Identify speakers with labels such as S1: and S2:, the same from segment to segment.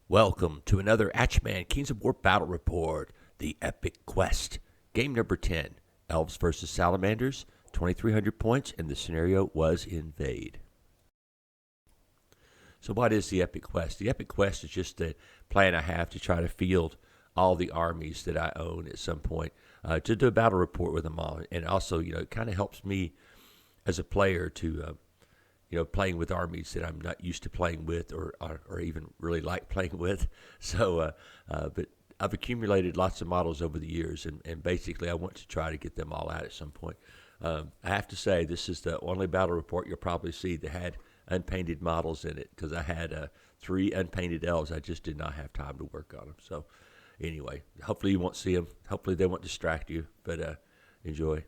S1: Welcome to another Atchman Kings of War Battle Report, the Epic Quest. Game number 10, Elves versus Salamanders, 2,300 points, and the scenario was INVADE. So what is the Epic Quest? The Epic Quest is just a plan I have to try to field all the armies that I own at some point to do a battle report with them all. And also, it kind of helps me as a player to playing with armies that I'm not used to playing with or even really like playing with. So, but I've accumulated lots of models over the years, and basically I want to try to get them all out at some point. I have to say, this is the only battle report you'll probably see that had unpainted models in it, because I had 3 unpainted elves. I just did not have time to work on them. So anyway, hopefully you won't see them. Hopefully they won't distract you, but enjoy.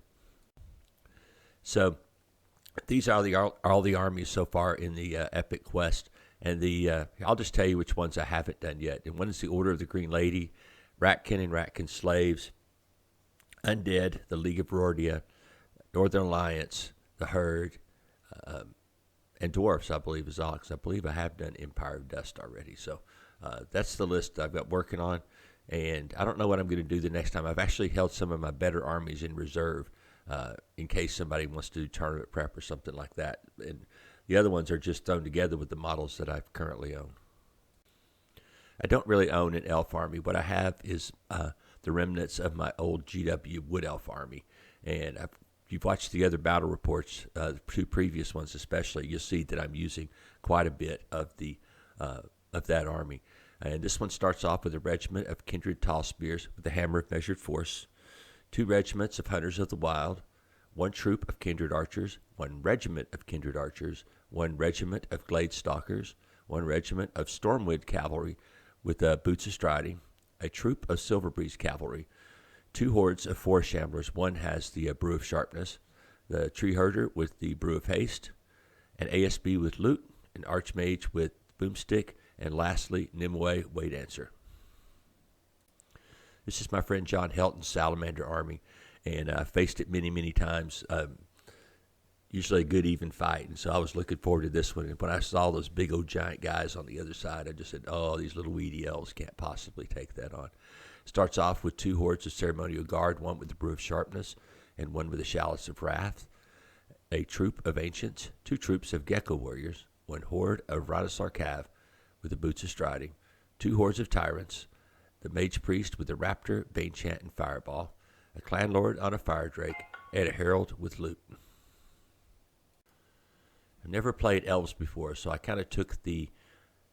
S1: So these are all the armies so far in the Epic Quest, and I'll just tell you which ones I haven't done yet. And one is the Order of the Green Lady, Ratkin and Ratkin Slaves, Undead, the League of Rordia, Northern Alliance, the Herd, and Dwarfs, I believe, is all, because I believe I have done Empire of Dust already. So that's the list I've got working on, and I don't know what I'm going to do the next time. I've actually held some of my better armies in reserve in case somebody wants to do tournament prep or something like that. And the other ones are just thrown together with the models that I currently own. I don't really own an elf army. What I have is the remnants of my old GW Wood Elf army. And if you've watched the other battle reports, the 2 previous ones especially, you'll see that I'm using quite a bit of that army. And this one starts off with a regiment of Kindred Tall Spears with the Hammer of Measured Force, 2 regiments of Hunters of the Wild, 1 troop of Kindred Archers, 1 regiment of Kindred Archers, 1 regiment of Glade Stalkers, 1 regiment of Stormwind Cavalry with Boots of Striding, a troop of Silverbreeze Cavalry, 2 hordes of Forest Shamblers. One has the Brew of Sharpness, the Tree Herder with the Brew of Haste, an ASB with Loot, an Archmage with Boomstick, and lastly, Nimue Waydancer. This is my friend John Helton's Salamander army, and I faced it many, many times. Usually a good even fight, and so I was looking forward to this one. And when I saw those big old giant guys on the other side, I just said, oh, these little weedy elves can't possibly take that on. Starts off with 2 hordes of Ceremonial Guard, 1 with the Brew of Sharpness and 1 with the Chalice of Wrath, a troop of Ancients, 2 troops of Gecko Warriors, 1 horde of Rhinosaur Cav with the Boots of Striding, 2 hordes of Tyrants, the Mage Priest with the Raptor, Banechant, and Fireball, a Clan Lord on a Fire Drake, and a Herald with Loot. I've never played Elves before, so I kind of took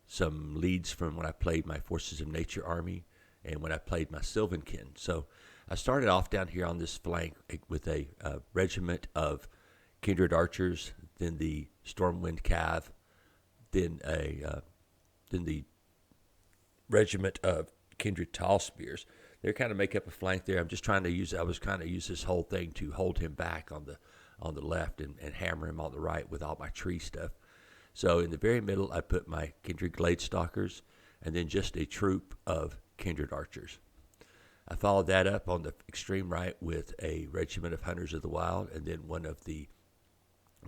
S1: some leads from when I played my Forces of Nature army and when I played my Sylvankin. So I started off down here on this flank with a regiment of Kindred Archers, then the Stormwind Cav, then the regiment of Kindred Tall Spears. They're kind of make up a flank there. I was trying to use this whole thing to hold him back on the left and hammer him on the right with all my tree stuff. So in the very middle, I put my Kindred Glade Stalkers and then just a troop of Kindred Archers. I followed that up on the extreme right with a regiment of Hunters of the Wild, and then one of the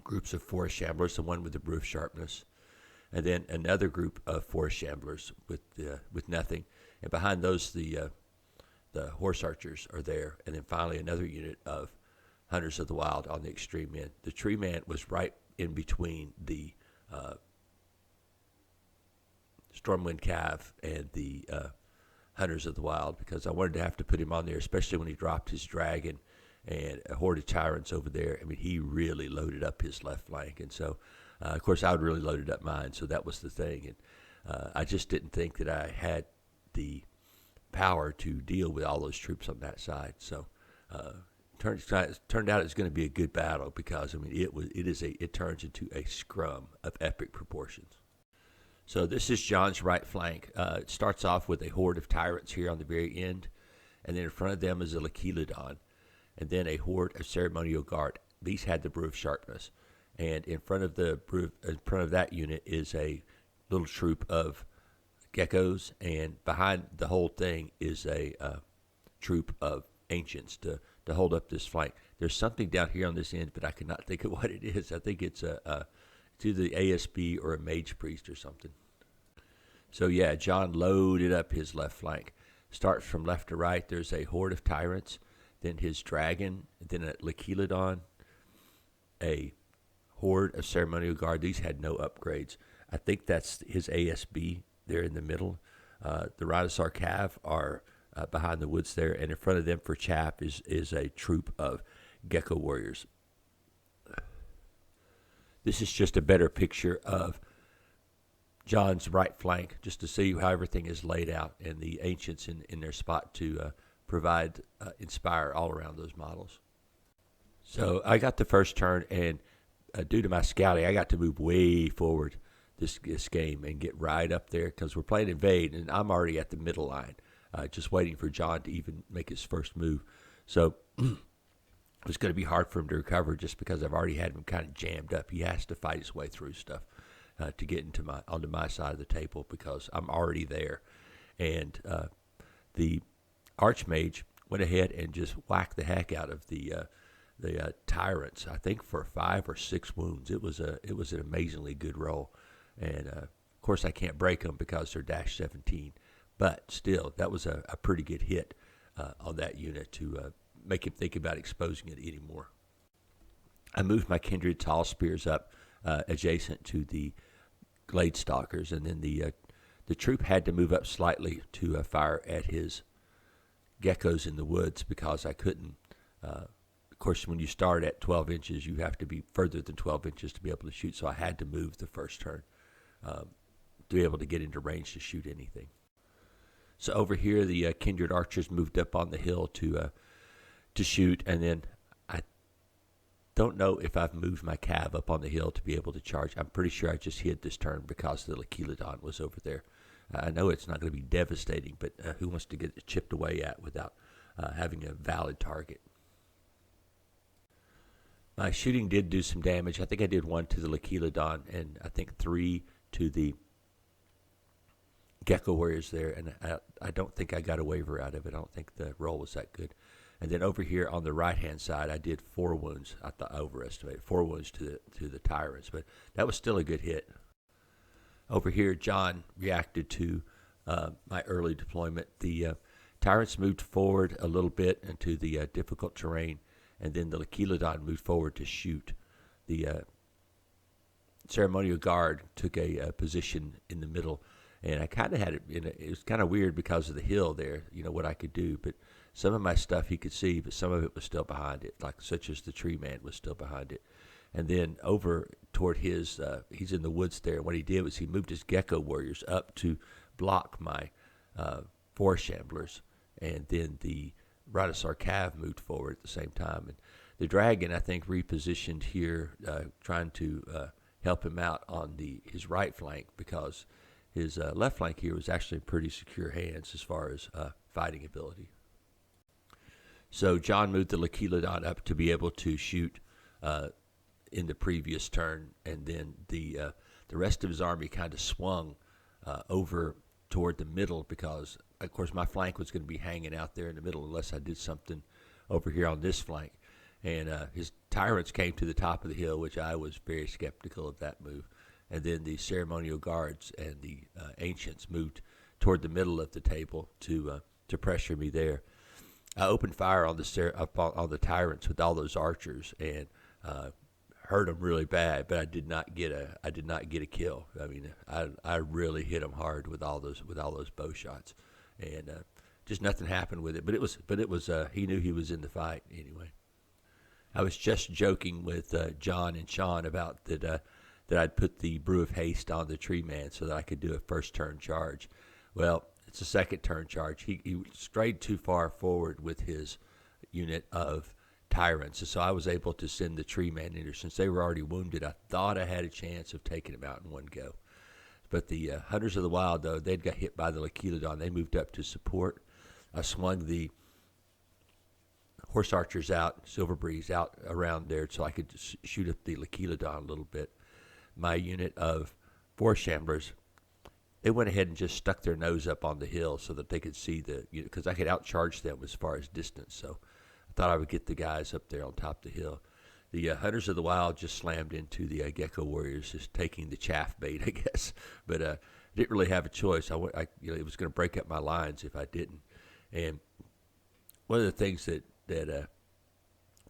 S1: groups of Forest Shamblers, the one with the Brew of Sharpness, and then another group of Forest Shamblers with nothing. And behind those, the Horse Archers are there. And then finally another unit of Hunters of the Wild on the extreme end. The Tree Man was right in between the Stormwind Cav and the Hunters of the Wild, because I wanted to have to put him on there, especially when he dropped his dragon and a horde of Tyrants over there. I mean, he really loaded up his left flank. And so, of course, I would really loaded up mine, so that was the thing. And I just didn't think that I had the power to deal with all those troops on that side. So turned out it's going to be a good battle, because I mean it turns into a scrum of epic proportions. So this is John's right flank. It starts off with a horde of Tyrants here on the very end, and then in front of them is a Lacheladon, and then a horde of Ceremonial Guard. These had the Brew of Sharpness, and in front of that unit is a little troop of Geckos, and behind the whole thing is a troop of Ancients to hold up this flank. There's something down here on this end, but I cannot think of what it is. I think it's either the ASB or a Mage Priest or something. So yeah, John loaded up his left flank. Starts from left to right. There's a horde of tyrants, then his dragon, then a Lacheladon, a horde of ceremonial guard. These had no upgrades. I think that's his ASB there in the middle. The Rhinosaur Cav are behind the woods there, and in front of them for chaff is a troop of Gecko Warriors. This is just a better picture of John's right flank, just to see how everything is laid out, and the ancients in their spot to inspire all around those models. So I got the first turn, and due to my scouting, I got to move way forward this game and get right up there because we're playing invade, and I'm already at the middle line, just waiting for John to even make his first move. So it was going to be hard for him to recover just because I've already had him kind of jammed up. He has to fight his way through stuff to get onto my side of the table because I'm already there. And the Archmage went ahead and just whacked the heck out of the tyrants. I think for 5 or 6 wounds. It was an amazingly good roll, and of course I can't break them because they're -17. But still, that was a pretty good hit on that unit to make him think about exposing it anymore. I moved my Kindred Tall Spears up adjacent to the Glade Stalkers, and then the troop had to move up slightly to fire at his geckos in the woods because I couldn't. Of course, when you start at 12 inches, you have to be further than 12 inches to be able to shoot, so I had to move the first turn to be able to get into range to shoot anything. So over here, the Kindred Archers moved up on the hill to shoot, and then I don't know if I've moved my Cav up on the hill to be able to charge. I'm pretty sure I just hid this turn because the Lacheladon was over there. I know it's not going to be devastating, but who wants to get it chipped away at without having a valid target? My shooting did do some damage. I think I did 1 to the Lacheladon and I think 3 to the Gecko Warriors there, and I don't think I got a waiver out of it. I don't think the roll was that good. And then over here on the right-hand side, I did 4 wounds. I thought I overestimated 4 wounds to the tyrants, but that was still a good hit. Over here, John reacted to my early deployment. The tyrants moved forward a little bit into the difficult terrain, and then the Lacheladon moved forward to shoot. The ceremonial guard took a position in the middle, and I kind of had it it was kind of weird because of the hill there, what I could do. But some of my stuff he could see, but some of it was still behind it, such as the tree man was still behind it. And then over toward his, he's in the woods there. What he did was he moved his Gecko Warriors up to block my Forest Shamblers, and then the Rhinosaur Cav moved forward at the same time. And the Dragon, I think, repositioned here, trying to help him out on his right flank because his left flank here was actually in pretty secure hands as far as fighting ability. So John moved the Lacheladon up to be able to shoot in the previous turn, and then the rest of his army kind of swung over toward the middle because, of course, my flank was going to be hanging out there in the middle unless I did something over here on this flank. And his tyrants came to the top of the hill, which I was very skeptical of that move. And then the ceremonial guards and the ancients moved toward the middle of the table to pressure me there. I opened fire on the tyrants with all those archers and hurt them really bad, but I did not get a kill. I mean, I really hit them hard with all those bow shots, and just nothing happened with it. But it was he knew he was in the fight anyway. I was just joking with John and Sean about that I'd put the Brew of Haste on the tree man so that I could do a first turn charge. Well, it's a second turn charge. He strayed too far forward with his unit of tyrants, and so I was able to send the tree man in there. Since they were already wounded, I thought I had a chance of taking him out in one go. But the Hunters of the Wild, though, they'd got hit by the Lacheladon. They moved up to support. I swung the horse archers out, Silver Breeze out around there so I could shoot at the Lacheladon a little bit. My unit of Forest Shamblers, they went ahead and just stuck their nose up on the hill so that they could see because I could outcharge them as far as distance. So I thought I would get the guys up there on top of the hill. The Hunters of the Wild just slammed into the Gecko Warriors, just taking the chaff bait, I guess. But didn't really have a choice. It was going to break up my lines if I didn't. And one of the things that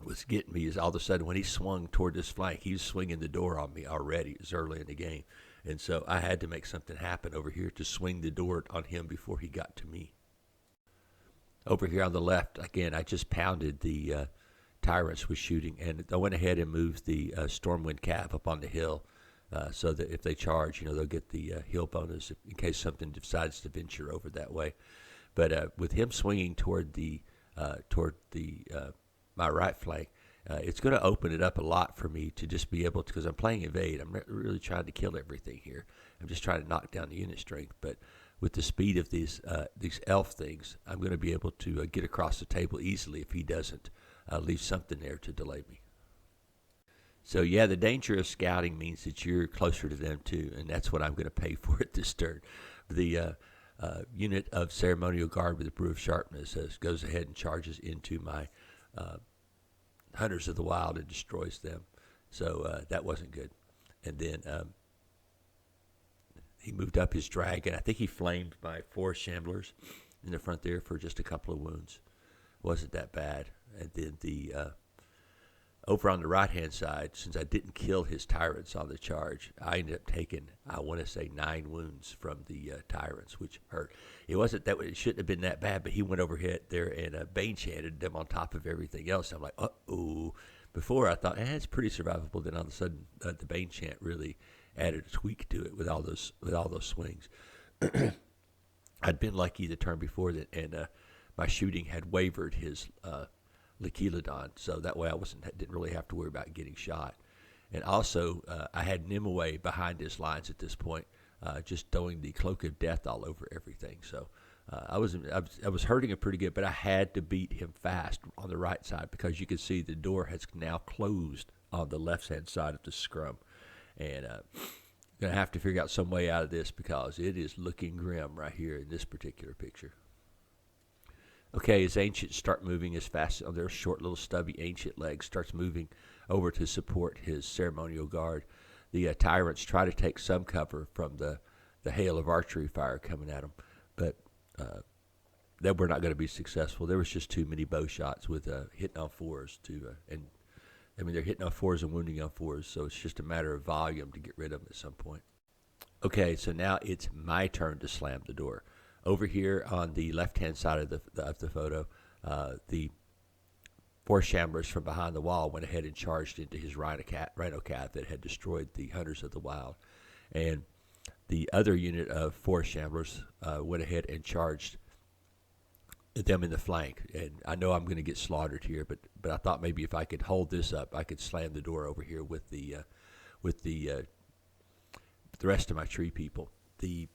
S1: was getting me is all of a sudden when he swung toward this flank, he was swinging the door on me already. It was early in the game. And so I had to make something happen over here to swing the door on him before he got to me. Over here on the left, again, I just pounded the tyrants with shooting, and I went ahead and moved the Stormwind Cav up on the hill so that if they charge, they'll get the hill bonus in case something decides to venture over that way. But with him swinging toward the my right flank, it's going to open it up a lot for me to just be able to, because I'm playing invade. I'm really trying to kill everything here. I'm just trying to knock down the unit strength. But with the speed of these elf things, I'm going to be able to get across the table easily if he doesn't leave something there to delay me. So yeah, the danger of scouting means that you're closer to them too, and that's what I'm going to pay for at this turn. The unit of ceremonial guard with the brew of sharpness goes ahead and charges into my hunters of the wild and destroys them. So that wasn't good. And then he moved up his dragon. I think he flamed my 4 shamblers in the front there for just a couple of wounds. Wasn't that bad. And then the over on the right-hand side, since I didn't kill his tyrants on the charge, I ended up taking, I want to say, 9 wounds from the tyrants, which hurt. It wasn't that, it shouldn't have been that bad, but he went over there and Bane chanted them on top of everything else. I'm like, uh-oh. Before I thought, it's pretty survivable. Then all of a sudden, the Bane chant really added a tweak to it with all those swings. I'd been lucky the turn before that, and my shooting had wavered his Lecheladon, so that way I didn't really have to worry about getting shot. And also, I had Nimue behind his lines at this point, just throwing the cloak of death all over everything. So I was hurting him pretty good, but I had to beat him fast on the right side because you can see the door has now closed on the left-hand side of the scrum. And going to have to figure out some way out of this because it is looking grim right here in this particular picture. Okay, his ancients start moving as fast on their short little stubby ancient legs, starts moving over to support his ceremonial guard. The tyrants try to take some cover from the hail of archery fire coming at them, but they were not going to be successful. There was just too many bow shots with hitting on 4s and they're hitting on 4s and wounding on 4s, so it's just a matter of volume to get rid of them at some point. Okay, so now it's my turn to slam the door. Over here on the left-hand side of the photo, the 4 shamblers from behind the wall went ahead and charged into his rhino cav that had destroyed the hunters of the wild. And the other unit of 4 shamblers went ahead and charged them in the flank. And I know I'm going to get slaughtered here, but I thought maybe if I could hold this up, I could slam the door over here with the rest of my tree people. The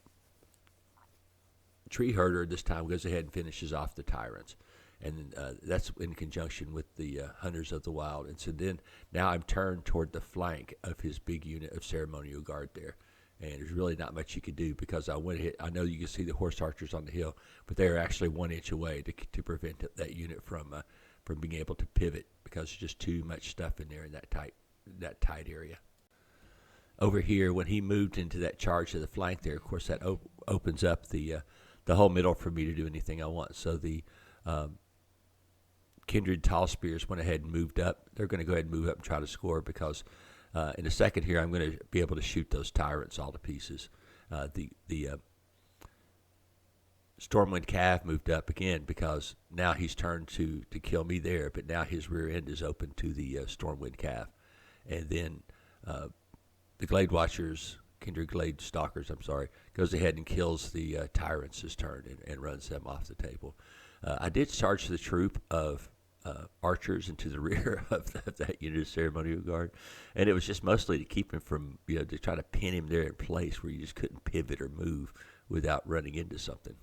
S1: tree herder this time goes ahead and finishes off the tyrants, and that's in conjunction with the hunters of the wild. And so then now I'm turned toward the flank of his big unit of ceremonial guard there, and there's really not much you could do because I went ahead. I know you can see the horse archers on the hill, but they're actually 1 inch away to prevent that unit from being able to pivot because there's just too much stuff in there in that tight area. Over here, when he moved into that charge to the flank there, of course that opens up the whole middle for me to do anything I want. So the Kindred Tall Spears went ahead and moved up. They're going to go ahead and move up and try to score because in a second here I'm going to be able to shoot those tyrants all to pieces. The Stormwind Cav moved up again because now he's turned to kill me there, but now his rear end is open to the Stormwind Cav. And then the Glade Watchers, Kindred Glade Stalkers, goes ahead and kills the tyrants this turn and runs them off the table. I did charge the troop of archers into the rear of that unit of ceremonial guard, and it was just mostly to keep him from, to try to pin him there in place where you just couldn't pivot or move without running into something.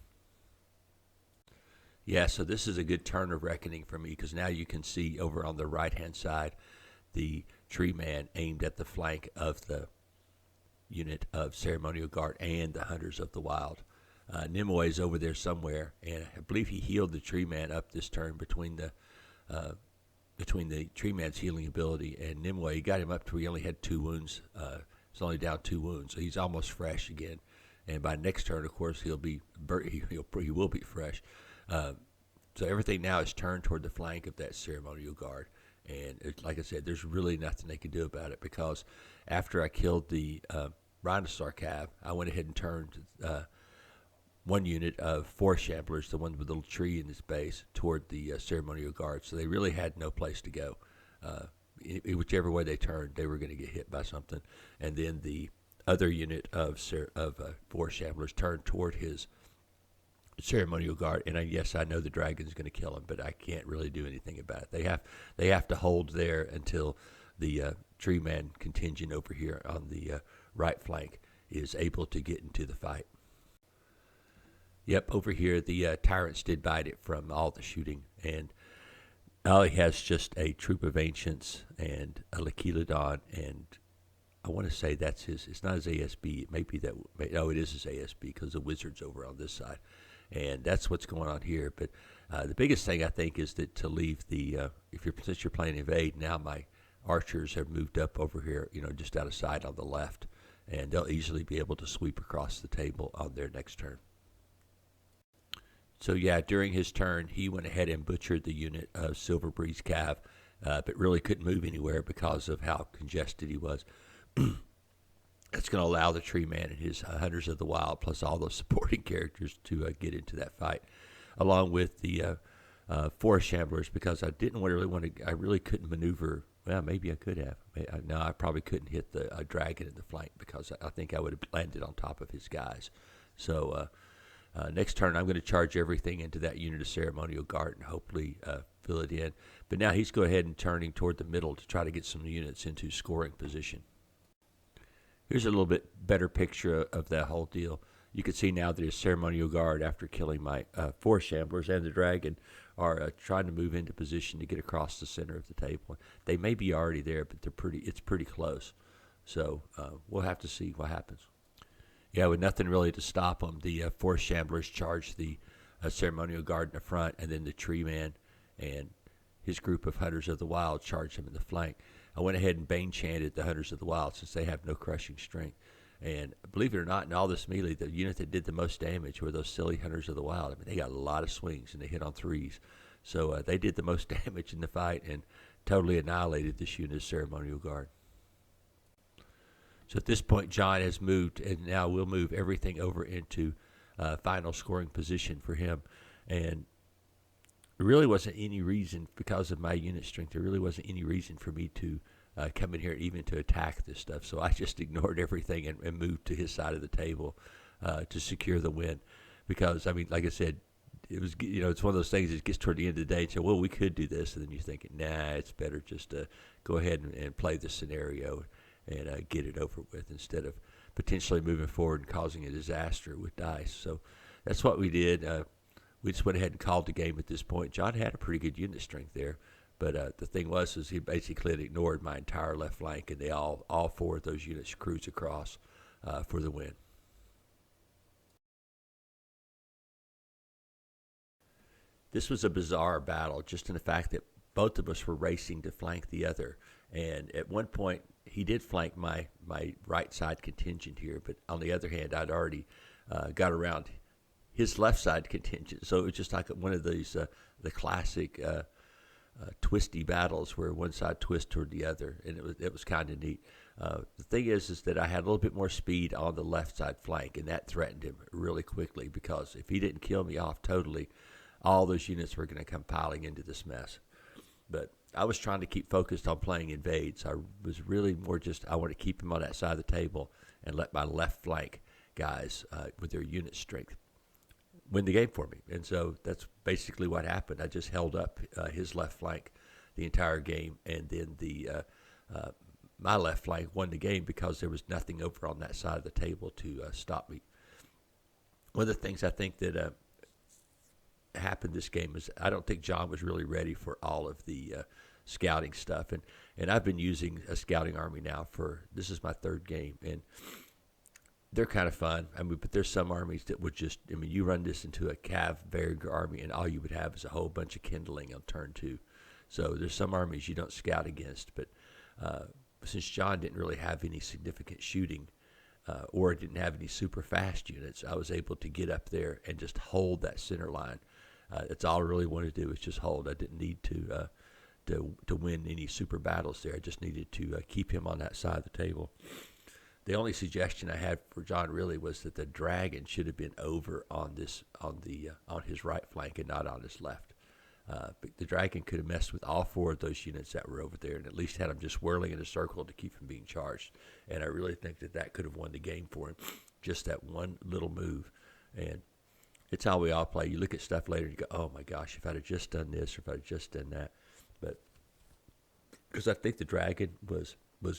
S1: Yeah, so this is a good turn of reckoning for me because now you can see over on the right-hand side the tree man aimed at the flank of the unit of ceremonial guard and the hunters of the wild. Nimue is over there somewhere, and I believe he healed the tree man up this turn between the tree man's healing ability and Nimue. He got him up to where he only had 2 wounds. He's only down 2 wounds, so he's almost fresh again. and by next turn, of course, he will be fresh. So everything now is turned toward the flank of that ceremonial guard. And like I said, there's really nothing they can do about it, because after I killed the Rhinosaur Cav, I went ahead and turned one unit of Forest Shamblers, the one with the little tree in its base, toward the ceremonial guard. So they really had no place to go. Whichever way they turned, they were going to get hit by something. And then the other unit of Forest Shamblers turned toward his ceremonial guard, and yes, I know the dragon's going to kill him, but I can't really do anything about it. They have to hold there until the tree man contingent over here on the right flank is able to get into the fight. Yep, over here the tyrants did bite it from all the shooting, and now he has just a troop of ancients and a Lakiladon, and I want to say that's his. It's not his ASB. It may be that. No, it is his ASB because the wizard's over on this side. And that's what's going on here. But the biggest thing, I think, is that to leave the since you're playing invade, now my archers have moved up over here, just out of sight on the left, and they'll easily be able to sweep across the table on their next turn. So yeah, during his turn, he went ahead and butchered the unit of Silver Breeze Cav, but really couldn't move anywhere because of how congested he was. That's going to allow the Tree Man and his Hunters of the Wild, plus all those supporting characters, to get into that fight, along with the Forest Shamblers, because I really couldn't maneuver. Well, maybe I could have. No, I probably couldn't hit the dragon in the flank, because I think I would have landed on top of his guys. So next turn, I'm going to charge everything into that unit of Ceremonial Guard and hopefully fill it in. But now he's going ahead and turning toward the middle to try to get some units into scoring position. Here's a little bit better picture of that whole deal. You can see now that his Ceremonial Guard, after killing my Forest Shamblers and the dragon, are trying to move into position to get across the center of the table. They may be already there, but it's pretty close. So we'll have to see what happens. Yeah, with nothing really to stop them, the Forest Shamblers charged the Ceremonial Guard in the front, and then the Tree Man and his group of Hunters of the Wild charged him in the flank. I went ahead and Bane chanted the Hunters of the Wild, since they have no crushing strength. And believe it or not, in all this melee, the unit that did the most damage were those silly Hunters of the Wild. I mean, they got a lot of swings, and they hit on threes. So they did the most damage in the fight and totally annihilated this unit of Ceremonial Guard. So at this point, John has moved, and now we'll move everything over into final scoring position for him. And there really wasn't any reason, because of my unit strength, there really wasn't any reason for me to come in here even to attack this stuff. So I just ignored everything and moved to his side of the table to secure the win. Because, I mean, like I said, it was, it's one of those things that gets toward the end of the day and say, well, we could do this. And then you're thinking, nah, it's better just to go ahead and play the scenario and get it over with, instead of potentially moving forward and causing a disaster with dice. So that's what we did. We just went ahead and called the game at this point. John had a pretty good unit strength there, but the thing was he basically had ignored my entire left flank, and they all four of those units cruised across for the win. This was a bizarre battle, just in the fact that both of us were racing to flank the other. And at one point, he did flank my right side contingent here, but on the other hand, I'd already got around his left side contingent. So it was just like one of these, the classic twisty battles where one side twists toward the other, and it was kind of neat. The thing is that I had a little bit more speed on the left side flank, and that threatened him really quickly, because if he didn't kill me off totally, all those units were going to come piling into this mess. But I was trying to keep focused on playing invade, so I was really more just, I want to keep him on that side of the table and let my left flank guys with their unit strength win the game for me. And so that's basically what happened. I just held up his left flank the entire game, and then my left flank won the game because there was nothing over on that side of the table to stop me. One of the things I think that happened this game is I don't think John was really ready for all of the scouting stuff, and I've been using a scouting army now this is my third game, and they're kind of fun. I mean, but there's some armies that would just, I mean, you run this into a Cav Varriger army, and all you would have is a whole bunch of kindling on turn 2. So there's some armies you don't scout against, but since John didn't really have any significant shooting, or didn't have any super fast units, I was able to get up there and just hold that center line. That's all I really wanted to do was just hold. I didn't need to win any super battles there. I just needed to keep him on that side of the table. The only suggestion I had for John really was that the dragon should have been over on his right flank and not on his left. But the dragon could have messed with all four of those units that were over there, and at least had them just whirling in a circle to keep him being charged. And I really think that could have won the game for him, just that one little move. And it's how we all play. You look at stuff later and you go, oh my gosh, if I'd have just done this or if I'd have just done that. But because I think the dragon was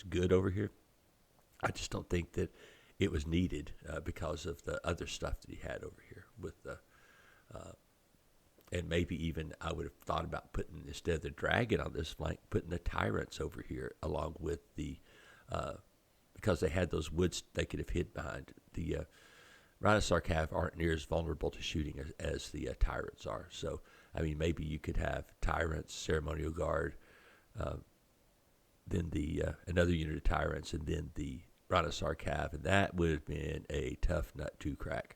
S1: good over here, I just don't think that it was needed because of the other stuff that he had over here with the. And maybe even I would have thought about putting, instead of the dragon on this flank, putting the tyrants over here along with the, because they had those woods they could have hid behind. The Rhinosaur Cav aren't near as vulnerable to shooting as the tyrants are. So, I mean, maybe you could have tyrants, ceremonial guard, then the another unit of tyrants, and then the Rhinosaur Cav, and that would have been a tough nut to crack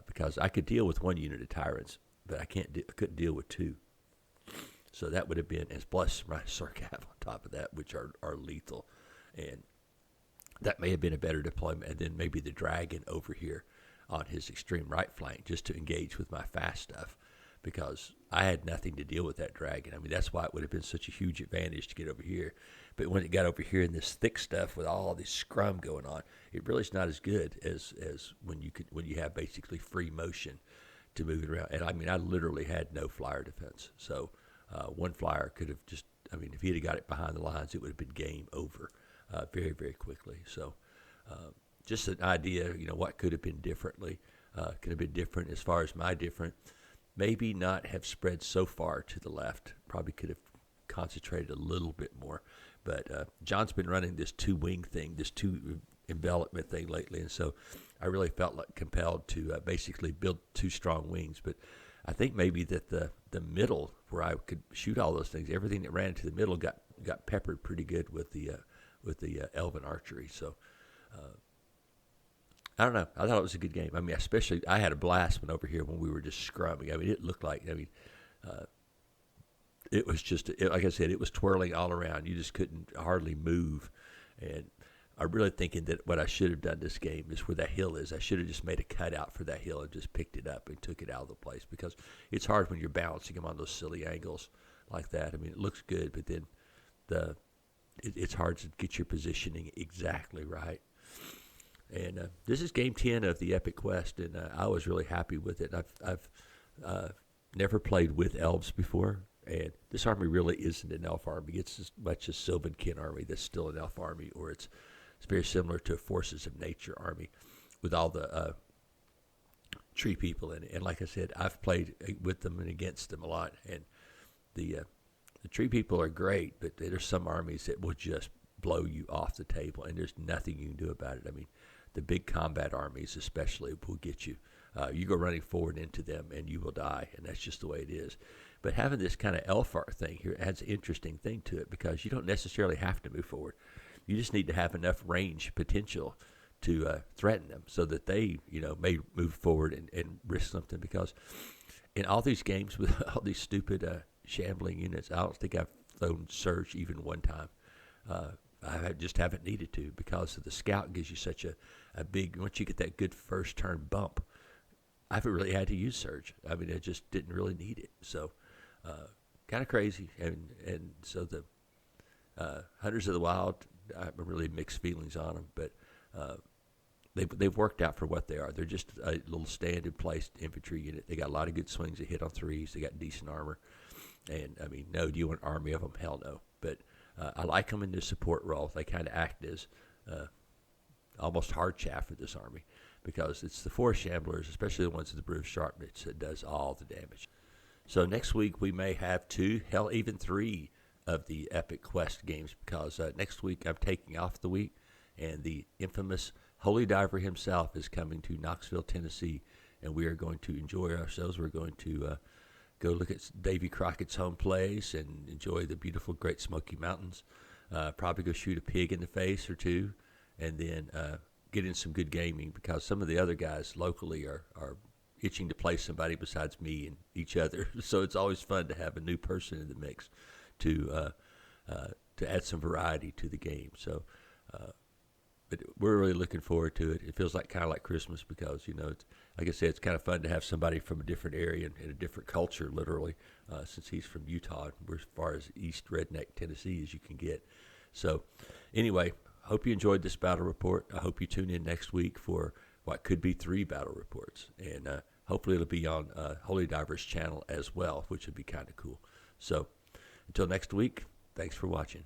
S1: because I could deal with one unit of tyrants, but I couldn't deal with two. So that would have been, as plus Rhinosaur Cav on top of that, which are lethal, and that may have been a better deployment. And then maybe the dragon over here on his extreme right flank just to engage with my fast stuff, because I had nothing to deal with that dragon. I mean, that's why it would have been such a huge advantage to get over here. But when it got over here in this thick stuff with all this scrum going on, it really is not as good as when you have basically free motion to move it around. And I mean, I literally had no flyer defense. So one flyer could have just, I mean, if he'd have got it behind the lines, it would have been game over very, very quickly. So just an idea, what could have been differently. Could have been different as far as my different. Maybe not have spread so far to the left. Probably could have concentrated a little bit more. But John's been running this two-wing thing, this two-envelopment thing lately, and so I really felt like compelled to basically build two strong wings. But I think maybe that the middle, where I could shoot all those things, everything that ran into the middle got peppered pretty good with the Elven archery. So I don't know. I thought it was a good game. I mean, especially I had a blast over here when we were just scrumming. I mean, it looked like, it was just, like I said, it was twirling all around. You just couldn't hardly move. And I'm really thinking that what I should have done this game is where that hill is. I should have just made a cutout for that hill and just picked it up and took it out of the place, because it's hard when you're balancing them on those silly angles like that. I mean, it looks good, but then it's hard to get your positioning exactly right. And this is game 10 of the Epic Quest, and I was really happy with it. I've never played with elves before, and this army really isn't an elf army. It's as much a Sylvankin army that's still an elf army, or it's very similar to a Forces of Nature army with all the tree people in it. And like I said, I've played with them and against them a lot, and the tree people are great, but there's some armies that will just blow you off the table, and there's nothing you can do about it. I mean, the big combat armies especially will get you. You go running forward into them and you will die, and that's just the way it is. But having this kind of elf art thing here adds an interesting thing to it, because you don't necessarily have to move forward. You just need to have enough range potential to threaten them so that they, may move forward and risk something. Because in all these games with all these stupid shambling units, I don't think I've thrown Surge even one time. I just haven't needed to, because of the scout gives you such a big, once you get that good first turn bump, I haven't really had to use Surge. I mean, I just didn't really need it. So kind of crazy. And so the Hunters of the Wild, I have really mixed feelings on them, but they've worked out for what they are. They're just a little stand-in-place infantry unit. They got a lot of good swings. They hit on threes. They got decent armor. And, I mean, no, do you want an army of them? Hell no. But I like them in the support role. They kind of act as almost hard chaff for this army, because it's the forest shamblers, especially the ones with the Brew of Sharpness, that does all the damage. So next week we may have 2, hell, even 3 of the Epic Quest games, because next week I'm taking off the week, and the infamous Holy Diver himself is coming to Knoxville, Tennessee, and we are going to enjoy ourselves. We're going to go look at Davy Crockett's home place and enjoy the beautiful Great Smoky Mountains. Probably go shoot a pig in the face or two, and then get in some good gaming, because some of the other guys locally are itching to play somebody besides me and each other. So it's always fun to have a new person in the mix to add some variety to the game. So, but we're really looking forward to it. It feels like kind of like Christmas because, it's, like I said, it's kind of fun to have somebody from a different area and a different culture, literally, since he's from Utah. We're as far as East Redneck, Tennessee as you can get. So anyway, hope you enjoyed this battle report. I hope you tune in next week for what could be 3 battle reports. And hopefully it'll be on Holy Diver's channel as well, which would be kind of cool. So until next week, thanks for watching.